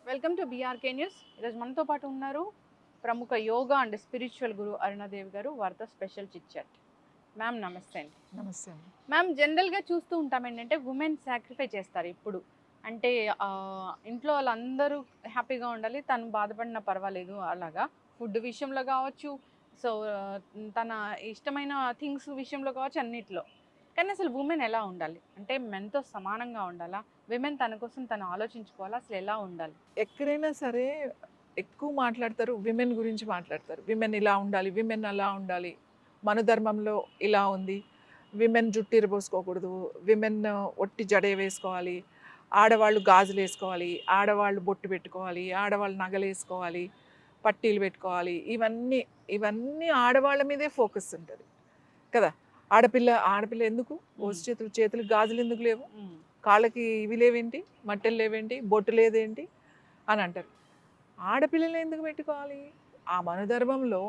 Welcome to BRK news. ఈరోజు మనతో పాటు ఉన్నారు ప్రముఖ యోగా అండ్ స్పిరిచువల్ గురు అరుణాదేవి గారు. వారితో స్పెషల్ చిట్ చాట్. మ్యామ్ నమస్తే అండి. నమస్తే అండి. మ్యామ్, జనరల్గా చూస్తూ ఉంటాం ఏంటంటే ఉమెన్ సాక్రిఫై చేస్తారు ఇప్పుడు. అంటే ఇంట్లో వాళ్ళందరూ హ్యాపీగా ఉండాలి, తను బాధపడినా పర్వాలేదు అలాగా. ఫుడ్ విషయంలో కావచ్చు, సో తన ఇష్టమైన థింగ్స్ విషయంలో కావచ్చు, అన్నిట్లో. కానీ అసలు ఉమెన్ ఎలా ఉండాలి అంటే మెన్తో సమానంగా ఉండాలా? విమెన్ తన కోసం తను ఆలోచించుకోవాలా? అసలు ఎలా ఉండాలి? ఎక్కడైనా సరే ఎక్కువ మాట్లాడతారు, విమెన్ గురించి మాట్లాడతారు. విమెన్ ఇలా ఉండాలి, విమెన్ అలా ఉండాలి, మన ధర్మంలో ఇలా ఉంది, విమెన్ జుట్టు ఇరబోసుకోకూడదు, విమెన్ ఒట్టి జడే వేసుకోవాలి, ఆడవాళ్ళు గాజులు వేసుకోవాలి, ఆడవాళ్ళు బొట్టు పెట్టుకోవాలి, ఆడవాళ్ళు నగలు వేసుకోవాలి, పట్టీలు పెట్టుకోవాలి. ఇవన్నీ ఇవన్నీ ఆడవాళ్ళ మీదే ఫోకస్ ఉంటుంది కదా. ఆడపిల్ల ఎందుకు చేతులు గాజులు ఎందుకు లేవు, కాళ్ళకి ఇవి లేవేంటి, మట్టెలు లేవేంటి, బొట్టు లేదేంటి అని అంటారు. ఆడపిల్లలు ఎందుకు పెట్టుకోవాలి? ఆ మనధర్మంలో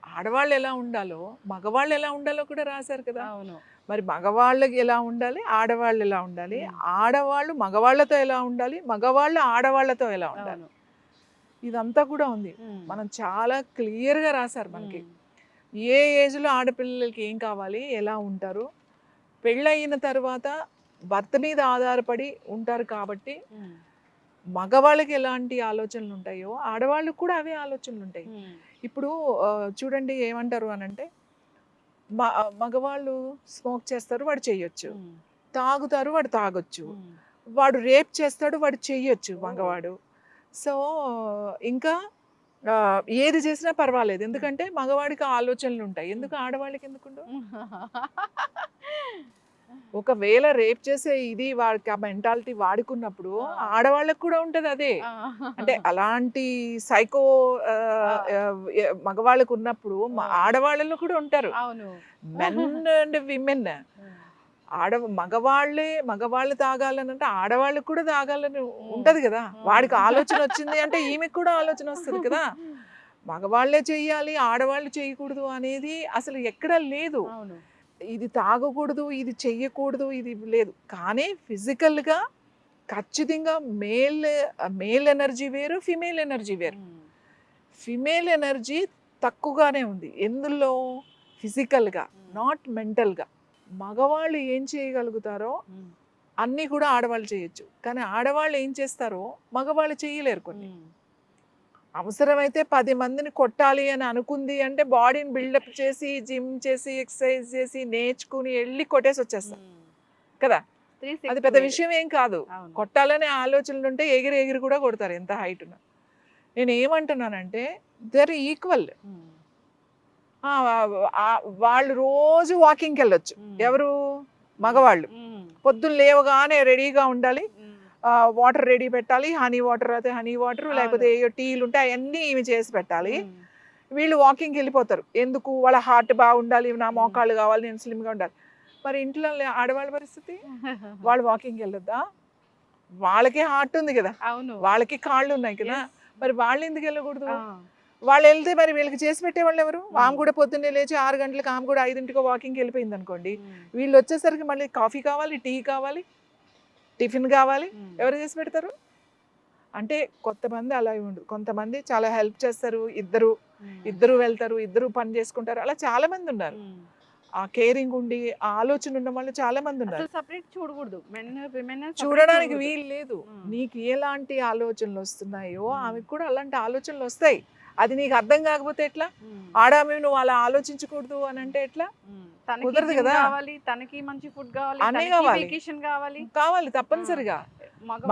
ఆడవాళ్ళు ఎలా ఉండాలో మగవాళ్ళు ఎలా ఉండాలో కూడా రాశారు కదా. అవును. మరి మగవాళ్ళకి ఎలా ఉండాలి, ఆడవాళ్ళు ఎలా ఉండాలి, ఆడవాళ్ళు మగవాళ్ళతో ఎలా ఉండాలి, మగవాళ్ళు ఆడవాళ్ళతో ఎలా ఉండాలి, ఇదంతా కూడా ఉంది. మనం చాలా క్లియర్గా రాశారు మనకి. ఏ ఏజ్లో ఆడపిల్లలకి ఏం కావాలి, ఎలా ఉంటారు, పెళ్ళయిన తర్వాత భర్త మీద ఆధారపడి ఉంటారు కాబట్టి మగవాళ్ళకి ఎలాంటి ఆలోచనలు ఉంటాయో ఆడవాళ్ళకి కూడా అవే ఆలోచనలు ఉంటాయి. ఇప్పుడు చూడండి ఏమంటారు అని అంటే, మగవాళ్ళు స్మోక్ చేస్తారు, వాడు చెయ్యొచ్చు, తాగుతారు, వాడు తాగొచ్చు, వాడు రేప్ చేస్తాడు, వాడు చెయ్యొచ్చు మగవాడు. సో ఇంకా ఏది చేసినా పర్వాలేదు, ఎందుకంటే మగవాడికి ఆలోచనలు ఉంటాయి. ఎందుకు ఆడవాళ్ళకి ఎందుకుండవు? ఒకవేళ రేప్ చేసే ఇది వాడికి ఆ మెంటాలిటీ వాడుకున్నప్పుడు ఆడవాళ్ళకి కూడా ఉంటది అదే. అంటే అలాంటి సైకో మగవాళ్ళకు ఉన్నప్పుడు ఆడవాళ్ళలో కూడా ఉంటారు. Men and women. మగవాళ్ళు తాగాలని అంటే ఆడవాళ్ళకి కూడా తాగాలని ఉంటది కదా. వాడికి ఆలోచన వచ్చింది అంటే ఈమెకు కూడా ఆలోచన వస్తుంది కదా. మగవాళ్లే చెయ్యాలి, ఆడవాళ్ళు చేయకూడదు అనేది అసలు ఎక్కడా లేదు. ఇది తాగకూడదు, ఇది చెయ్యకూడదు, ఇది లేదు. కానీ ఫిజికల్గా ఖచ్చితంగా మేల్ ఎనర్జీ వేరు, ఫిమేల్ ఎనర్జీ వేరు. ఫిమేల్ ఎనర్జీ తక్కువగానే ఉంది ఎందులో, ఫిజికల్గా, నాట్ మెంటల్గా. మగవాళ్ళు ఏం చేయగలుగుతారో అన్నీ కూడా ఆడవాళ్ళు చేయొచ్చు, కానీ ఆడవాళ్ళు ఏం చేస్తారో మగవాళ్ళు చేయలేరు. కొన్ని అవసరమైతే 10 మందిని కొట్టాలి అని అనుకుంది అంటే బాడీని బిల్డప్ చేసి, జిమ్ చేసి, ఎక్సర్సైజ్ చేసి, నేర్చుకుని వెళ్ళి కొట్టేసి వచ్చేస్తారు కదా. అది పెద్ద విషయం ఏం కాదు. కొట్టాలనే ఆలోచనలు ఉంటే ఎగిరి కూడా కొడతారు, ఎంత హైట్ ఉన్నా. నేను ఏమంటున్నానంటే దర్ ఈక్వల్. వాళ్ళు రోజు వాకింగ్కి వెళ్ళొచ్చు. ఎవరు? మగవాళ్ళు. పొద్దున్న లేవగానే రెడీగా ఉండాలి, వాటర్ రెడీ పెట్టాలి, హనీ వాటర్ అయితే హనీ వాటర్, లేకపోతే టీలు ఉంటే అవన్నీ ఇవి చేసి పెట్టాలి. వీళ్ళు వాకింగ్కి వెళ్ళిపోతారు. ఎందుకు? వాళ్ళ హార్ట్ బాగుండాలి, నా మోకాళ్ళు కావాలి, నేను స్లిమ్గా ఉండాలి. మరి ఇంట్లో ఆడవాళ్ళ పరిస్థితి, వాళ్ళు వాకింగ్కి వెళ్ళొద్దా? వాళ్ళకి హార్ట్ ఉంది కదా, వాళ్ళకి కాళ్ళు ఉన్నాయి కదా, మరి వాళ్ళు ఎందుకు వెళ్ళకూడదు? వాళ్ళు వెళ్తే మరి వీళ్ళకి చేసి పెట్టేవాళ్ళు ఎవరు? ఆమె కూడా పొద్దున్నే లేచి 6 గంటలకు, ఆమె కూడా 5ంటికో వాకింగ్కి వెళ్ళిపోయింది అనుకోండి, వీళ్ళు వచ్చేసరికి మళ్ళీ కాఫీ కావాలి, టీ కావాలి, టిఫిన్ కావాలి, ఎవరు చేసి పెడతారు? అంటే కొంతమంది అలా ఉండదు, కొంతమంది చాలా హెల్ప్ చేస్తారు, ఇద్దరు వెళ్తారు, ఇద్దరు పని చేసుకుంటారు, అలా చాలా మంది ఉన్నారు. ఆ కేరింగ్ ఉండి ఆ ఆలోచన ఉన్న వాళ్ళు చాలా మంది ఉన్నారు. చూడడానికి వీలు లేదు. నీకు ఎలాంటి ఆలోచనలు వస్తున్నాయో ఆమెకు కూడా అలాంటి ఆలోచనలు వస్తాయి. అది నీకు అర్థం కాకపోతే ఎట్లా? ఆడామే నువ్వు అలా ఆలోచించకూడదు అని అంటే ఎట్లా? కుదరదు కదా. తనకి మంచి ఫుడ్ కావాలి, అన్నీ కావాలి తప్పనిసరిగా.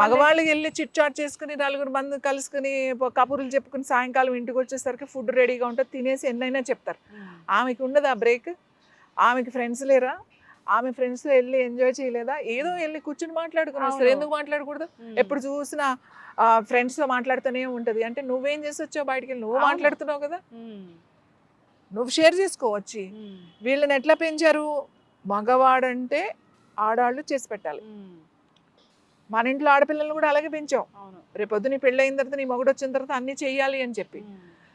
మగవాళ్ళకి వెళ్ళి చిట్ చాట్ చేసుకుని 4 మంది కలుసుకుని కబుర్లు చెప్పుకుని సాయంకాలం ఇంటికి వచ్చేసరికి ఫుడ్ రెడీగా ఉంటుంది, తినేసి ఎన్నైనా చెప్తారు. ఆమెకి ఉండదు ఆ బ్రేక్? ఆమెకి ఫ్రెండ్స్ లేరా? ఆమె ఫ్రెండ్స్ వెళ్ళి ఎంజాయ్ చేయలేదా? ఏదో వెళ్ళి కూర్చుని మాట్లాడుకుని వస్తారు. ఎందుకు మాట్లాడకూడదు? ఎప్పుడు చూసినా ఫ్రెండ్స్తో మాట్లాడుతూనే ఉంటుంది. అంటే నువ్వేం చేసి వచ్చావు బయటికి వెళ్ళి? నువ్వు మాట్లాడుతున్నావు కదా, నువ్వు షేర్ చేసుకోవచ్చు. వీళ్ళని ఎట్లా పెంచారు? మగవాడంటే ఆడాళ్ళు చేసి పెట్టాలి. మన ఇంట్లో ఆడపిల్లలను కూడా అలాగే పెంచావు. రేపొద్దు నీ పెళ్ళి అయిన తర్వాత, నీ మొగుడు వచ్చిన తర్వాత అన్నీ చెయ్యాలి అని చెప్పి,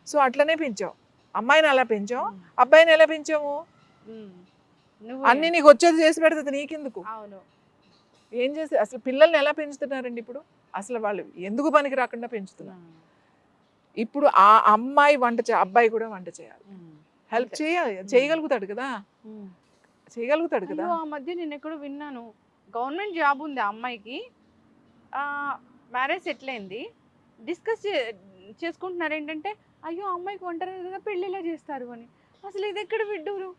సో అట్లనే పెంచావు. అమ్మాయిని అలా పెంచావు, అబ్బాయిని ఎలా పెంచాము? అన్ని నీకు వచ్చేది చేసి పెడుతుంది, నీకెందుకు? ఏం చేసి అసలు పిల్లల్ని ఎలా పెంచుతున్నారండి ఇప్పుడు? అసలు వాళ్ళు ఎందుకు పనికి రాకుండా పెంచుతున్నారు. ఇప్పుడు ఆ అమ్మాయి అబ్బాయి కూడా వంట చేయాలి, హెల్ప్ అంతే. చేయాలి, చేయగలుగుతాడు కదా, చేయగలుగుతాడు కదా. అయ్యో, ఆ మధ్య నేను ఎక్కడో విన్నాను, గవర్నమెంట్ జాబ్ ఉంది ఆ అమ్మాయికి, మ్యారేజ్ సెటిల్ అయింది, డిస్కస్ చేసుకుంటున్నారు ఏంటంటే, అయ్యో ఆ అమ్మాయికి ఒంటరి కదా పెళ్ళిలా చేస్తారు అని. అసలు ఇది ఎక్కడ విడ్డూరు.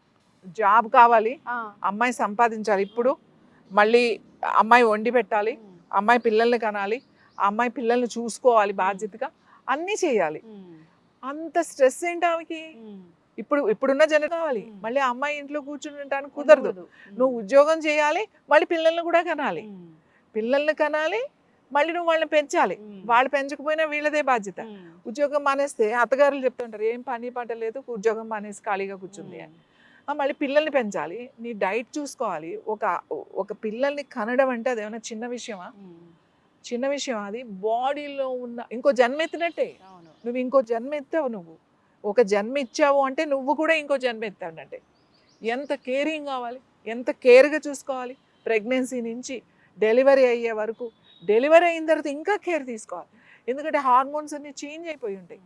జాబ్ కావాలి, ఆ, అమ్మాయి సంపాదించాలి, ఇప్పుడు మళ్ళీ అమ్మాయి వండి పెట్టాలి, అమ్మాయి పిల్లల్ని కనాలి, ఆ అమ్మాయి పిల్లల్ని చూసుకోవాలి బాధ్యతగా, అన్నీ చేయాలి. అంత స్ట్రెస్ ఏంటి ఆమెకి? ఇప్పుడున్న జనం కావాలి, మళ్ళీ ఆ అమ్మాయి ఇంట్లో కూర్చుంటానికి కుదరదు. నువ్వు ఉద్యోగం చేయాలి, మళ్ళీ పిల్లల్ని కూడా కనాలి, పిల్లల్ని కనాలి, మళ్ళీ నువ్వు వాళ్ళని పెంచాలి, వాళ్ళు పెంచకపోయినా వీళ్ళదే బాధ్యత. ఉద్యోగం మానేస్తే అత్తగారులు చెప్తుంటారు, ఏం పని పాట లేదు, ఉద్యోగం మానేసి ఖాళీగా కూర్చుంది అని. మళ్ళీ పిల్లల్ని పెంచాలి, నీ డైట్ చూసుకోవాలి. ఒక పిల్లల్ని కనడం అంటే అదేమైనా చిన్న విషయమా? చిన్న విషయం. అది బాడీలో ఉన్న ఇంకో జన్మ ఎత్తినట్టే. నువ్వు ఇంకో జన్మ ఎత్తావు, నువ్వు ఒక జన్మ ఇచ్చావు అంటే నువ్వు కూడా ఇంకో జన్మ ఎత్తావంటే ఎంత కేరింగ్ కావాలి, ఎంత కేర్గా చూసుకోవాలి. ప్రెగ్నెన్సీ నుంచి డెలివరీ అయ్యే వరకు, డెలివరీ అయిన తర్వాత ఇంకా కేర్ తీసుకోవాలి, ఎందుకంటే హార్మోన్స్ అన్నీ చేంజ్ అయిపోయి ఉంటాయి.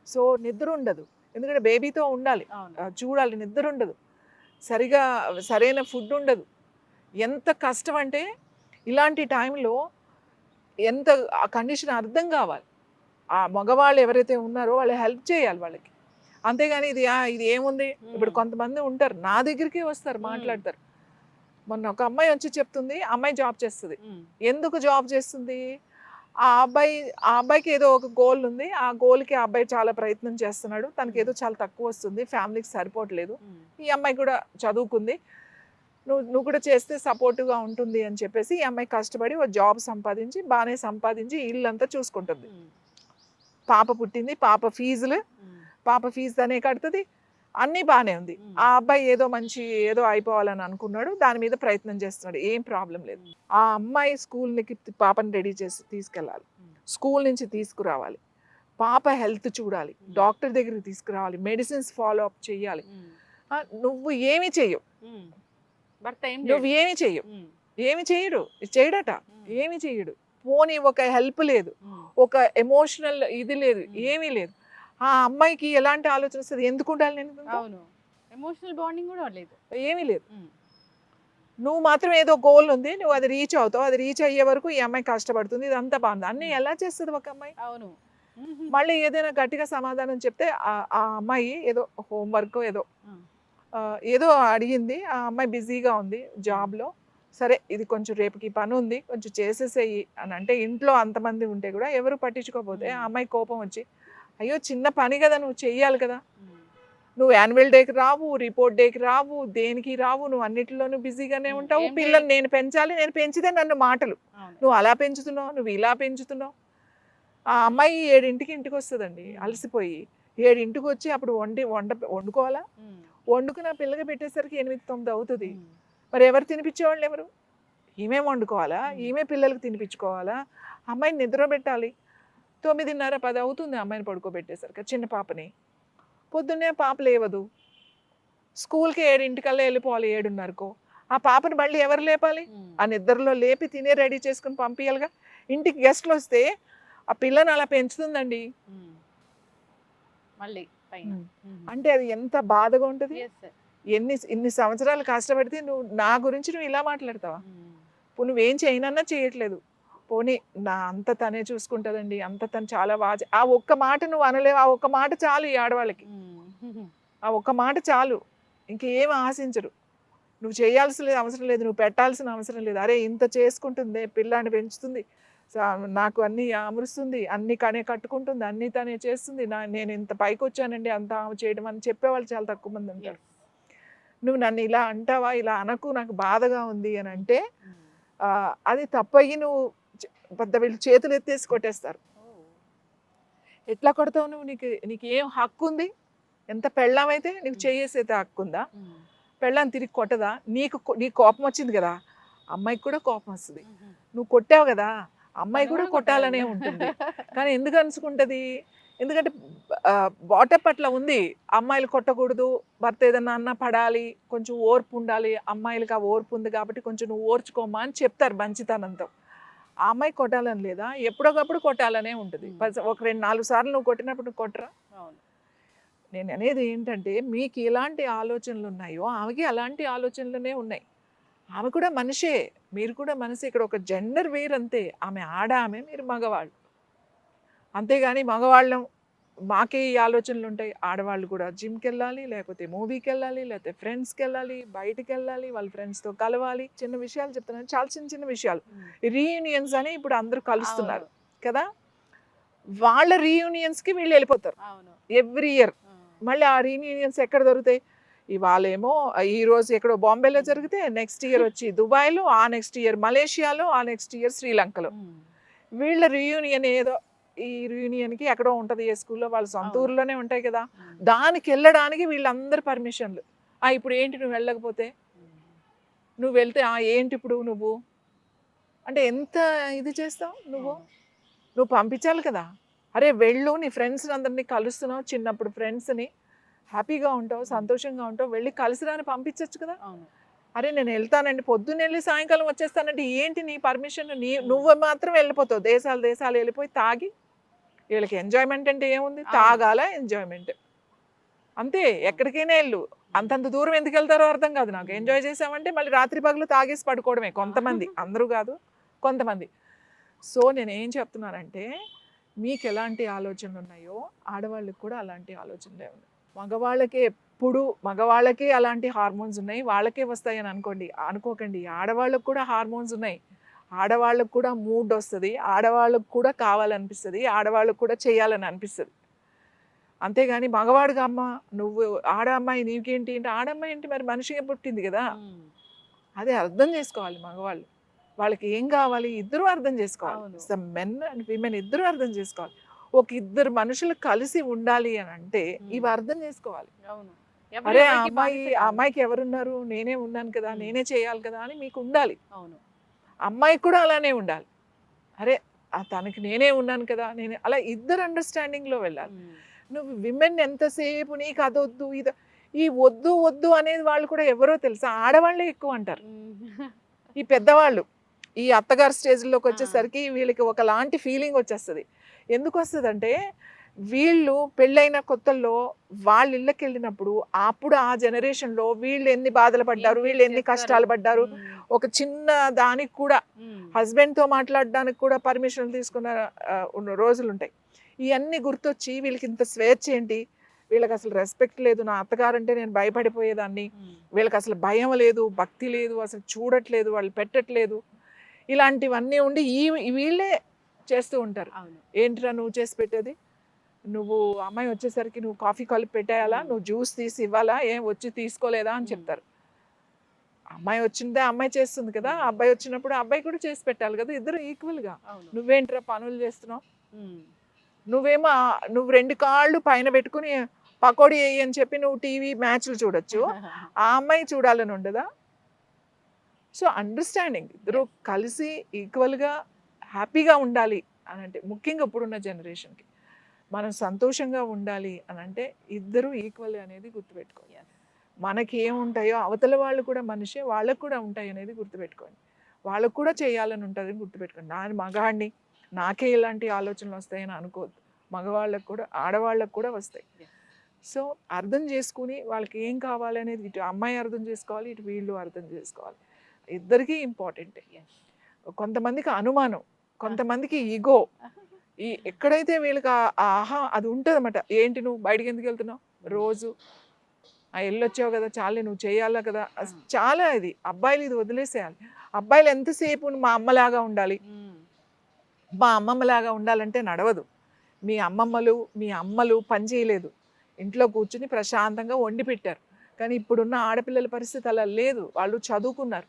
సో నిద్ర ఉండదు, ఎందుకంటే బేబీతో ఉండాలి, చూడాలి, నిద్ర ఉండదు, సరైన ఫుడ్ ఉండదు. ఎంత కష్టం అంటే ఇలాంటి టైంలో ఎంత ఆ కండిషన్ అర్థం కావాలి. ఆ మగవాళ్ళు ఎవరైతే ఉన్నారో వాళ్ళు హెల్ప్ చేయాలి వాళ్ళకి, అంతేగాని ఇది ఏముంది. ఇప్పుడు కొంతమంది ఉంటారు నా దగ్గరికి వస్తారు, మాట్లాడతారు. మొన్న ఒక అమ్మాయి వచ్చి చెప్తుంది, అమ్మాయి జాబ్ చేస్తుంది. ఎందుకు జాబ్ చేస్తుంది? ఆ అబ్బాయికి ఏదో ఒక గోల్ ఉంది, ఆ గోల్కి ఆ అబ్బాయి చాలా ప్రయత్నం చేస్తున్నాడు, తనకి ఏదో చాలా తక్కువ వస్తుంది, ఫ్యామిలీకి సరిపోవట్లేదు, ఈ అమ్మాయి కూడా చదువుకుంది, నువ్వు కూడా చేస్తే సపోర్టివ్గా ఉంటుంది అని చెప్పేసి ఈ అమ్మాయి కష్టపడి ఒక జాబ్ సంపాదించి బాగానే సంపాదించి ఇల్లంతా చూసుకుంటుంది. పాప పుట్టింది, పాప ఫీజు తనే కడుతుంది, అన్నీ బాగానే ఉంది. ఆ అబ్బాయి ఏదో అయిపోవాలని అనుకున్నాడు, దాని మీద ప్రయత్నం చేస్తున్నాడు, ఏం ప్రాబ్లం లేదు. ఆ అమ్మాయి స్కూల్కి పాపని రెడీ చేసి తీసుకెళ్ళాలి, స్కూల్ నుంచి తీసుకురావాలి, పాప హెల్త్ చూడాలి, డాక్టర్ దగ్గరికి తీసుకురావాలి, మెడిసిన్స్ ఫాలో అప్ చేయాలి. నువ్వు ఏమి చెయ్యవు, నువ్వు ఏమి చెయ్యవు, చేయడట, ఏమి చెయ్యడు. పోనీ ఒక హెల్ప్ లేదు, ఒక ఎమోషనల్ ఇది లేదు, ఏమీ లేదు. ఆ అమ్మాయికి ఎలాంటి ఆలోచన వస్తుంది, ఎందుకు ఉండాలి నేను? ఎమోషనల్ బాండింగ్ కూడా లేదు, ఏమీ లేదు. నువ్వు మాత్రం ఏదో గోల్ ఉంది, నువ్వు అది రీచ్ అవుతావు, అది రీచ్ అయ్యే వరకు ఈ అమ్మాయి కష్టపడుతుంది, ఇదంతా బాగుంది. అన్నీ ఎలా చేస్తుంది ఒక అమ్మాయి? అవును. మళ్ళీ ఏదైనా గట్టిగా సమాధానం చెప్తే ఆ అమ్మాయి ఏదో హోంవర్క్ ఏదో అడిగింది, ఆ అమ్మాయి బిజీగా ఉంది జాబ్లో, సరే ఇది కొంచెం రేపుకి పని ఉంది, కొంచెం చేసేసేయి అని అంటే, ఇంట్లో అంతమంది ఉంటే కూడా ఎవరు పట్టించుకోకపోతే ఆ అమ్మాయి కోపం వచ్చి, అయ్యో చిన్న పని కదా, నువ్వు చెయ్యాలి కదా, నువ్వు యాన్యువల్ డేకి రావు, రిపోర్ట్ డేకి రావు, దేనికి రావు, నువ్వు అన్నిటిలోనూ బిజీగానే ఉంటావు. పిల్లల్ని నేను పెంచాలి, నేను పెంచితే నన్ను మాటలు, నువ్వు అలా పెంచుతున్నావు, నువ్వు ఇలా పెంచుతున్నావు. ఆ అమ్మాయి 7 ఇంటికి వస్తుందండి అలసిపోయి, 7 వచ్చి అప్పుడు వండుకోవాలా, వండుకుని ఆ పిల్లకి పెట్టేసరికి 8-9 అవుతుంది. మరి ఎవరు తినిపించేవాళ్ళు ఎవరు? ఈమె వండుకోవాలా, ఈమె పిల్లలకి తినిపించుకోవాలా, అమ్మాయిని నిద్ర పెట్టాలి. 9:30-10 అవుతుంది అమ్మాయిని పడుకోబెట్టేసరికి, చిన్న పాపని. పొద్దున్నే పాప లేవదు, స్కూల్కి 7 వెళ్ళిపోవాలి, 7:30కో. ఆ పాపని మళ్ళీ ఎవరు లేపాలి? ఆ నిద్రలో లేపి తినే రెడీ చేసుకుని పంపించాలిగా. ఇంటికి గెస్ట్లు వస్తే ఆ పిల్లని అలా పెంచుతుందండి మళ్ళీ. అంటే అది ఎంత బాధగా ఉంటుంది. ఇన్ని సంవత్సరాలు కష్టపడితే నా గురించి నువ్వు ఇలా మాట్లాడతావా? నువ్వేం చేయనన్నా చేయట్లేదు, పోనీ నా అంత తనే చూసుకుంటుందండి, అంత తను చాలా బాగా. ఆ ఒక్క మాట నువ్వు అనలేవు, ఆ ఒక్క మాట చాలు ఈ ఆడవాళ్ళకి, ఆ ఒక్క మాట చాలు, ఇంకేం ఆశించరు. నువ్వు చేయాల్సిన అవసరం లేదు, నువ్వు పెట్టాల్సిన అవసరం లేదు. అరే ఇంత చేసుకుంటుంది, పిల్లాన్ని పెంచుతుంది, నాకు అన్నీ అమరుస్తుంది, అన్ని కట్టుకుంటుంది, అన్నీ తనే చేస్తుంది, నేను ఇంత పైకి వచ్చానండి అంత చేయడం అని చెప్పేవాళ్ళు చాలా తక్కువ మంది ఉంటారు. నువ్వు నన్ను ఇలా అంటావా, ఇలా అనకు, నాకు బాధగా ఉంది అని అంటే అది తప్పయ్యి నువ్వు వీళ్ళు చేతులు ఎత్తేసి కొట్టేస్తారు. ఎట్లా కొడతావు నువ్వు? నీకు ఏం హక్కు ఉంది? ఎంత పెళ్ళామైతే నీకు చేసేతే హక్కు ఉందా? పెళ్ళాన్ని తిరిగి కొట్టదా? నీకు కోపం వచ్చింది కదా, అమ్మాయికి కూడా కోపం వస్తుంది. నువ్వు కొట్టావు కదా, అమ్మాయి కూడా కొట్టాలనే ఉంటుంది. కానీ ఎందుకు అనుకుంటుంది? ఎందుకంటే బాటప్ అట్లా ఉంది, అమ్మాయిలు కొట్టకూడదు, భర్త ఏదన్నా అన్నా పడాలి, కొంచెం ఓర్పు ఉండాలి, అమ్మాయిలకి ఆ ఓర్పు ఉంది కాబట్టి కొంచెం నువ్వు ఓర్చుకోమా అని చెప్తారు మంచితనంతో. ఆ అమ్మాయి కొట్టాలని లేదా, ఎప్పుడొకప్పుడు కొట్టాలనే ఉంటుంది. ఒక 2-4 సార్లు నువ్వు కొట్టినప్పుడు నువ్వు కొట్టరా? అవును. నేను అనేది ఏంటంటే మీకు ఎలాంటి ఆలోచనలు ఉన్నాయో ఆమెకి అలాంటి ఆలోచనలనే ఉన్నాయి. ఆమె కూడా మనిషే, మీరు కూడా మనిషి. ఇక్కడ ఒక జెండర్ వేర్ అంతే. ఆమె ఆమె, మీరు మగవాళ్ళు. అంతేగాని మగవాళ్ళం మాకే ఈ ఆలోచనలు ఉంటాయి. ఆడవాళ్ళు కూడా జిమ్కి వెళ్ళాలి, లేకపోతే మూవీకి వెళ్ళాలి, లేకపోతే ఫ్రెండ్స్కి వెళ్ళాలి, బయటికి వెళ్ళాలి, వాళ్ళ ఫ్రెండ్స్తో కలవాలి. చిన్న విషయాలు చెప్తున్నాను, చాలా చిన్న చిన్న విషయాలు. రీయూనియన్స్ అని ఇప్పుడు అందరూ కలుస్తున్నారు కదా, వాళ్ళ రీయూనియన్స్కి వీళ్ళు వెళ్ళిపోతారు ఎవ్రీ ఇయర్. మళ్ళీ ఆ రీయూనియన్స్ ఎక్కడ దొరుకుతాయి? ఇవాళేమో ఈ రోజు ఎక్కడో బాంబేలో జరిగితే నెక్స్ట్ ఇయర్ వచ్చి దుబాయ్లో, ఆ నెక్స్ట్ ఇయర్ మలేషియాలో, ఆ నెక్స్ట్ ఇయర్ శ్రీలంకలో. వీళ్ళ రీయూనియన్ ఏదో ఈ రీయూనియన్కి ఎక్కడో ఉంటుంది, ఏ స్కూల్లో, వాళ్ళ సొంత ఊర్లోనే ఉంటాయి కదా, దానికి వెళ్ళడానికి వీళ్ళందరూ పర్మిషన్లు. ఇప్పుడు ఏంటి నువ్వు వెళ్ళకపోతే? నువ్వు వెళ్తే ఏంటి ఇప్పుడు నువ్వు అంటే ఎంత ఇది చేస్తావు? నువ్వు పంపించాలి కదా. అరే వెళ్ళు, నీ ఫ్రెండ్స్ అందరినీ కలుస్తున్నావు, చిన్నప్పుడు ఫ్రెండ్స్ని, హ్యాపీగా ఉంటావు, సంతోషంగా ఉంటావు, వెళ్ళి కలిసిరాని పంపించవచ్చు కదా. అరే నేను వెళ్తానండి, పొద్దున్న వెళ్ళి సాయంకాలం వచ్చేస్తానంటే ఏంటి నీ పర్మిషన్? నువ్వు మాత్రం వెళ్ళిపోతావు, దేశాలు వెళ్ళిపోయి తాగి. వీళ్ళకి ఎంజాయ్మెంట్ అంటే ఏముంది? తాగాల ఎంజాయ్మెంట్ అంతే. ఎక్కడికైనా వెళ్ళు, అంతంత దూరం ఎందుకు వెళ్తారో అర్థం కాదు నాకు. ఎంజాయ్ చేసామంటే మళ్ళీ రాత్రి పగలు తాగేసి పడుకోవడమే కొంతమంది, అందరూ కాదు కొంతమంది. సో నేను ఏం చెప్తున్నానంటే, మీకు ఎలాంటి ఆలోచనలు ఉన్నాయో ఆడవాళ్ళకి కూడా అలాంటి ఆలోచనలే ఉన్నాయి. మగవాళ్ళకే అలాంటి హార్మోన్స్ ఉన్నాయి, వాళ్ళకే వస్తాయని అనుకోకండి. ఆడవాళ్ళకు కూడా హార్మోన్స్ ఉన్నాయి, ఆడవాళ్ళకు కూడా మూడ్ వస్తుంది, ఆడవాళ్ళకు కూడా కావాలనిపిస్తుంది, ఆడవాళ్ళకు కూడా చేయాలని అనిపిస్తుంది. అంతేగాని మగవాడుగా అమ్మ నువ్వు ఆడమ్మాయి నీకేంటి అంటే, ఆడమ్మాయి ఏంటి మరి మనిషిగా పుట్టింది కదా, అదే అర్థం చేసుకోవాలి మగవాళ్ళు. వాళ్ళకి ఏం కావాలి ఇద్దరూ అర్థం చేసుకోవాలి. మెన్ అండ్ విమెన్ ఇద్దరూ అర్థం చేసుకోవాలి. ఒక ఇద్దరు మనుషులు కలిసి ఉండాలి అని అంటే ఇవి అర్థం చేసుకోవాలి. అరే అమ్మాయికి ఎవరున్నారు, నేనే ఉన్నాను కదా, నేనే చేయాలి కదా అని మీకు ఉండాలి. అమ్మాయికి కూడా అలానే ఉండాలి. అరే తనకి నేనే ఉన్నాను కదా, నేనే, అలా ఇద్దరు అండర్స్టాండింగ్లో వెళ్ళాలి. నువ్వు విమెన్ ఎంతసేపు నీకు అదొద్దు ఈ వద్దు అనేది వాళ్ళు కూడా ఎవరో తెలుసా, ఆడవాళ్ళే ఎక్కువ అంటారు. ఈ పెద్దవాళ్ళు ఈ అత్తగారు స్టేజ్లోకి వచ్చేసరికి వీళ్ళకి ఒకలాంటి ఫీలింగ్ వచ్చేస్తుంది. ఎందుకు వస్తుంది అంటే, వీళ్ళు పెళ్ళైన కొత్తల్లో వాళ్ళ ఇళ్ళకి వెళ్ళినప్పుడు అప్పుడు ఆ జనరేషన్లో వీళ్ళు ఎన్ని బాధలు పడ్డారు, వీళ్ళు ఎన్ని కష్టాలు పడ్డారు. ఒక చిన్న దానికి కూడా హస్బెండ్తో మాట్లాడడానికి కూడా పర్మిషన్లు తీసుకున్న రోజులు ఉంటాయి. ఇవన్నీ గుర్తొచ్చి వీళ్ళకి ఇంత స్వేచ్ఛ ఏంటి, వీళ్ళకి అసలు రెస్పెక్ట్ లేదు, నా అత్తగారంటే నేను భయపడిపోయేదాన్ని, వీళ్ళకి అసలు భయం లేదు, భక్తి లేదు, అసలు చూడట్లేదు, వాళ్ళు పెట్టట్లేదు, ఇలాంటివన్నీ ఉండి వీళ్ళే చేస్తూ ఉంటారు. ఏంట్రా నువ్వు చేసి పెట్టేది, నువ్వు అమ్మాయి వచ్చేసరికి నువ్వు కాఫీ కలిపి పెట్టేయాలా, నువ్వు జ్యూస్ తీసి ఇవ్వాలా, ఏం వచ్చి తీసుకోలేదా అని చెప్తారు. అమ్మాయి వచ్చిందే అమ్మాయి చేస్తుంది కదా, అబ్బాయి వచ్చినప్పుడు అబ్బాయి కూడా చేసి పెట్టాలి కదా, ఇద్దరు ఈక్వల్గా. నువ్వేంట్రా పనులు చేస్తున్నావు, నువ్వు 2 కాళ్ళు పైన పెట్టుకుని పకోడీ వేయి అని చెప్పి నువ్వు టీవీ మ్యాచ్లు చూడొచ్చు, ఆ అమ్మాయి చూడాలని ఉండదా? సో అండర్స్టాండింగ్, ఇద్దరు కలిసి ఈక్వల్గా హ్యాపీగా ఉండాలి అని అంటే, ముఖ్యంగా ఇప్పుడున్న జనరేషన్కి మనం సంతోషంగా ఉండాలి అని అంటే ఇద్దరు ఈక్వల్ అనేది గుర్తుపెట్టుకోవాలి. మనకి ఏముంటాయో అవతల వాళ్ళు కూడా మనిషే, వాళ్ళకు కూడా ఉంటాయి అనేది గుర్తుపెట్టుకోండి. వాళ్ళకు కూడా చేయాలని ఉంటుంది గుర్తుపెట్టుకోండి. నా మగాడిని నాకే ఇలాంటి ఆలోచనలు వస్తాయని అనుకోవద్దు, మగవాళ్ళకు కూడా ఆడవాళ్ళకు కూడా వస్తాయి. సో అర్థం చేసుకుని వాళ్ళకి ఏం కావాలి అనేది ఇటు అమ్మాయి అర్థం చేసుకోవాలి, ఇటు వీళ్ళు అర్థం చేసుకోవాలి. ఇద్దరికీ ఇంపార్టెంటే. కొంతమందికి అనుమానం, కొంతమందికి ఈగో, ఎక్కడైతే వీళ్ళకి అది ఉంటుంది అన్నమాట. ఏంటి నువ్వు బయటికి ఎందుకు వెళ్తున్నావు, రోజు వెళ్ళొచ్చావు కదా, చాలే నువ్వు చేయాలా కదా, చాలా ఇది. అబ్బాయిలు ఇది వదిలేసేయాలి. అబ్బాయిలు ఎంతసేపు మా అమ్మలాగా ఉండాలి, మా అమ్మమ్మలాగా ఉండాలంటే నడవదు. మీ అమ్మలు పని చేయలేదు, ఇంట్లో కూర్చుని ప్రశాంతంగా వండి పెట్టారు. కానీ ఇప్పుడున్న ఆడపిల్లల పరిస్థితి అలా లేదు, వాళ్ళు చదువుకున్నారు.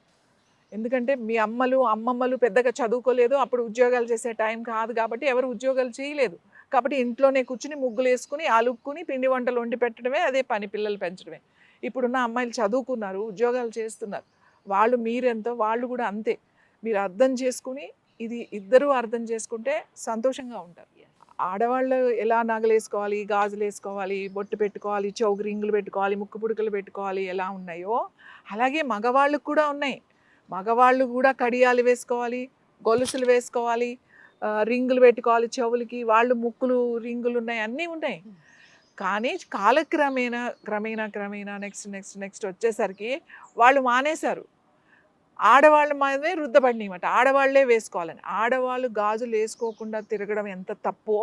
ఎందుకంటే మీ అమ్మమ్మలు పెద్దగా చదువుకోలేదు, అప్పుడు ఉద్యోగాలు చేసే టైం కాదు కాబట్టి ఎవరు ఉద్యోగాలు చేయలేదు. కాబట్టి ఇంట్లోనే కూర్చుని ముగ్గులు వేసుకుని అలుక్కుని పిండి వంటలు వండి పెట్టడమే అదే పని, పిల్లలు పెంచడమే. ఇప్పుడున్న అమ్మాయిలు చదువుకున్నారు, ఉద్యోగాలు చేస్తున్నారు. వాళ్ళు మీరెంతో వాళ్ళు కూడా అంతే. మీరు అర్థం చేసుకుని ఇది ఇద్దరూ అర్థం చేసుకుంటే సంతోషంగా ఉంటారు. ఆడవాళ్ళు ఎలా నగలు వేసుకోవాలి, గాజులు వేసుకోవాలి, బొట్టు పెట్టుకోవాలి, చెవుకు రింగులు పెట్టుకోవాలి, ముక్కు పుడకలు పెట్టుకోవాలి ఎలా ఉన్నాయో అలాగే మగవాళ్ళకు కూడా ఉన్నాయి. మగవాళ్ళు కూడా కడియాలు వేసుకోవాలి, గొలుసులు వేసుకోవాలి, రింగులు పెట్టుకోవాలి చెవులకి, వాళ్ళు ముక్కులు రింగులు ఉన్నాయి, అన్నీ ఉన్నాయి. కానీ కాలక్రమేణా క్రమేణా క్రమేణా నెక్స్ట్ నెక్స్ట్ నెక్స్ట్ వచ్చేసరికి వాళ్ళు మానేశారు. ఆడవాళ్ళ మీదే రుద్దపడినమాట, ఆడవాళ్లే వేసుకోవాలని. ఆడవాళ్ళు గాజులు వేసుకోకుండా తిరగడం ఎంత తప్పో,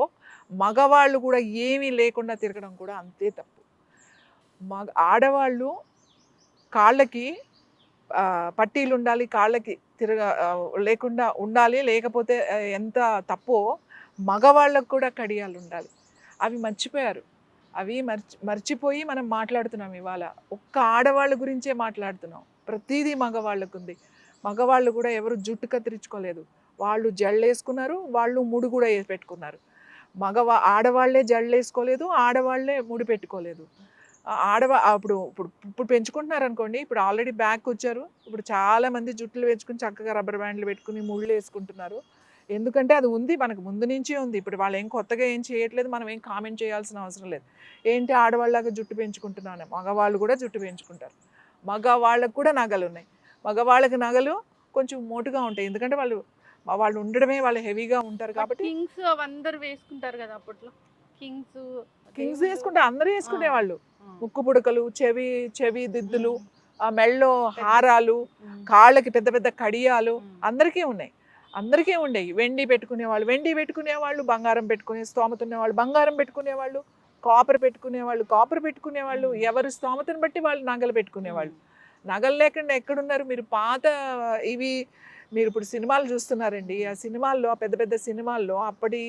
మగవాళ్ళు కూడా ఏమీ లేకుండా తిరగడం కూడా అంతే తప్పు. ఆడవాళ్ళు కాళ్ళకి పట్టీలు ఉండాలి, కాళ్ళకి లేకుండా ఉండాలి, లేకపోతే ఎంత తప్పో మగవాళ్ళకు కూడా కడియాలు ఉండాలి. అవి మర్చిపోయారు. అవి మర్చిపోయి మనం మాట్లాడుతున్నాం ఇవాళ. ఒక్క ఆడవాళ్ళ గురించే మాట్లాడుతున్నాం. ప్రతిదీ మగవాళ్ళకు ఉంది. మగవాళ్ళు కూడా ఎవరు జుట్టు కత్తిరించుకోలేదు, వాళ్ళు జళ్ళేసుకున్నారు, వాళ్ళు ముడి కూడా పెట్టుకున్నారు. ఆడవాళ్లే జళ్ళేసుకోలేదు, ఆడవాళ్లే ముడి పెట్టుకోలేదు. ఇప్పుడు ఇప్పుడు ఇప్పుడు పెంచుకుంటున్నారు అనుకోండి, ఇప్పుడు ఆల్రెడీ బ్యాక్ వచ్చారు, ఇప్పుడు చాలామంది జుట్లు పెంచుకుని చక్కగా రబ్బర్ బ్యాండ్లు పెట్టుకుని ముళ్ళు వేసుకుంటున్నారు. ఎందుకంటే అది ఉంది, మనకు ముందు నుంచే ఉంది. ఇప్పుడు వాళ్ళు ఏం కొత్తగా ఏం చేయట్లేదు, మనం ఏం కామెంట్ చేయాల్సిన అవసరం లేదు. ఏంటి ఆడవాళ్ళగా జుట్టు పెంచుకుంటున్నాను, మగవాళ్ళు కూడా జుట్టు పెంచుకుంటారు. మగవాళ్ళకు కూడా నగలు ఉన్నాయి. మగవాళ్ళకి నగలు కొంచెం మోటుగా ఉంటాయి, ఎందుకంటే వాళ్ళు ఉండడమే వాళ్ళు హెవీగా ఉంటారు కాబట్టి. కింగ్స్ అందరు వేసుకుంటారు కదా అప్పట్లో, కింగ్స్ వేసుకుంటే అందరూ వేసుకునేవాళ్ళు. ముక్కు పుడకలు, చెవి దిద్దులు, మెళ్ళో హారాలు, కాళ్ళకి పెద్ద పెద్ద కడియాలు అందరికీ ఉన్నాయి, అందరికీ ఉండేవి. వెండి పెట్టుకునేవాళ్ళు, బంగారం పెట్టుకునే స్తోమత ఉన్నవాళ్ళు బంగారం పెట్టుకునేవాళ్ళు, కాపర్ పెట్టుకునేవాళ్ళు. ఎవరు స్తోమతను బట్టి వాళ్ళు నగలు పెట్టుకునేవాళ్ళు. నగలు లేకుండా ఎక్కడున్నారు మీరు? పాత మీరు ఇప్పుడు సినిమాలు చూస్తున్నారండి, ఆ సినిమాల్లో, పెద్ద పెద్ద సినిమాల్లో, అప్పటి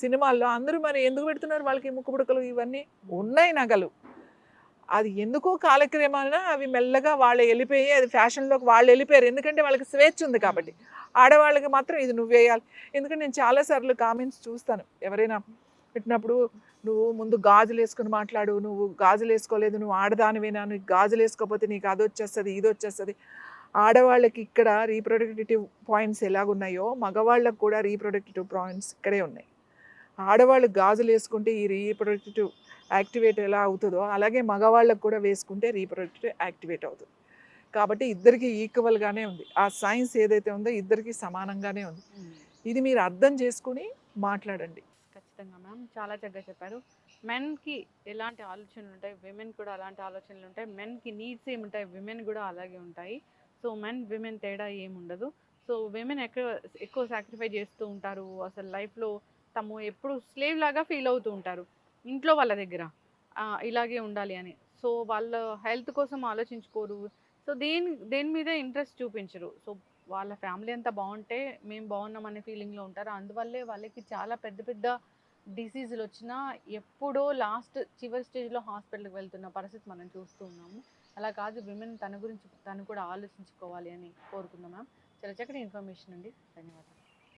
సినిమాల్లో అందరూ మరి ఎందుకు పెడుతున్నారు? వాళ్ళకి ముక్కు పుడకలు ఇవన్నీ ఉన్నాయి నగలు. అది ఎందుకో కాలక్రమేణా అవి మెల్లగా వాళ్ళు వెళ్ళిపోయి, అది ఫ్యాషన్లోకి వాళ్ళు వెళ్ళిపోయారు. ఎందుకంటే వాళ్ళకి స్వేచ్ఛ ఉంది కాబట్టి. ఆడవాళ్ళకి మాత్రం ఇది నువ్వు వేయాలి. ఎందుకంటే నేను చాలాసార్లు కామెంట్స్ చూస్తాను, ఎవరైనా పెట్టినప్పుడు, నువ్వు ముందు గాజులు వేసుకుని మాట్లాడు, నువ్వు గాజులు వేసుకోలేదు, నువ్వు ఆడదానివేనా, నువ్వు గాజులు వేసుకోకపోతే నీకు అది వచ్చేస్తుంది, ఇది వచ్చేస్తుంది. ఆడవాళ్ళకి ఇక్కడ రీప్రొడక్టివ్ పాయింట్స్ ఎలాగున్నాయో మగవాళ్ళకు కూడా రీప్రొడక్టివ్ పాయింట్స్ ఇక్కడే ఉన్నాయి. ఆడవాళ్ళు గాజులు వేసుకుంటే ఈ రీప్రొడక్టివ్ యాక్టివేట్ ఎలా అవుతుందో, అలాగే మగవాళ్ళకు కూడా వేసుకుంటే రీప్రొడక్టివ్ యాక్టివేట్ అవుతుంది. కాబట్టి ఇద్దరికి ఈక్వల్గానే ఉంది. ఆ సైన్స్ ఏదైతే ఉందో ఇద్దరికి సమానంగానే ఉంది. ఇది మీరు అర్థం చేసుకుని మాట్లాడండి. ఖచ్చితంగా మ్యామ్, చాలా చక్కగా చెప్పారు. మెన్కి ఎలాంటి ఆలోచనలు ఉంటాయి, విమెన్ కూడా అలాంటి ఆలోచనలు ఉంటాయి. మెన్కి నీడ్స్ ఏముంటాయి, విమెన్ కూడా అలాగే ఉంటాయి. సో విమెన్ తేడా ఏముండదు. సో విమెన్ ఎక్కువ సాక్రిఫై చేస్తూ ఉంటారు. అసలు లైఫ్లో తము ఎప్పుడు స్లేవ్ లాగా ఫీల్ అవుతూ ఉంటారు ఇంట్లో వాళ్ళ దగ్గర, ఇలాగే ఉండాలి అని. సో వాళ్ళ హెల్త్ కోసం ఆలోచించుకోరు. సో దేని మీద ఇంట్రెస్ట్ చూపించరు. సో వాళ్ళ ఫ్యామిలీ అంతా బాగుంటే మేము బాగున్నాం అనే ఫీలింగ్లో ఉంటారు. అందువల్లే వాళ్ళకి చాలా పెద్ద పెద్ద డిసీజులు వచ్చినా ఎప్పుడో చివరి స్టేజ్లో హాస్పిటల్కి వెళ్తున్న పరిస్థితి మనం చూస్తూ ఉన్నాము. అలా కాదు, విమెన్ తన గురించి తను కూడా ఆలోచించుకోవాలి అని కోరుకుందాం మ్యామ్. చాలా చక్కటి ఇన్ఫర్మేషన్ అండి, ధన్యవాదాలు.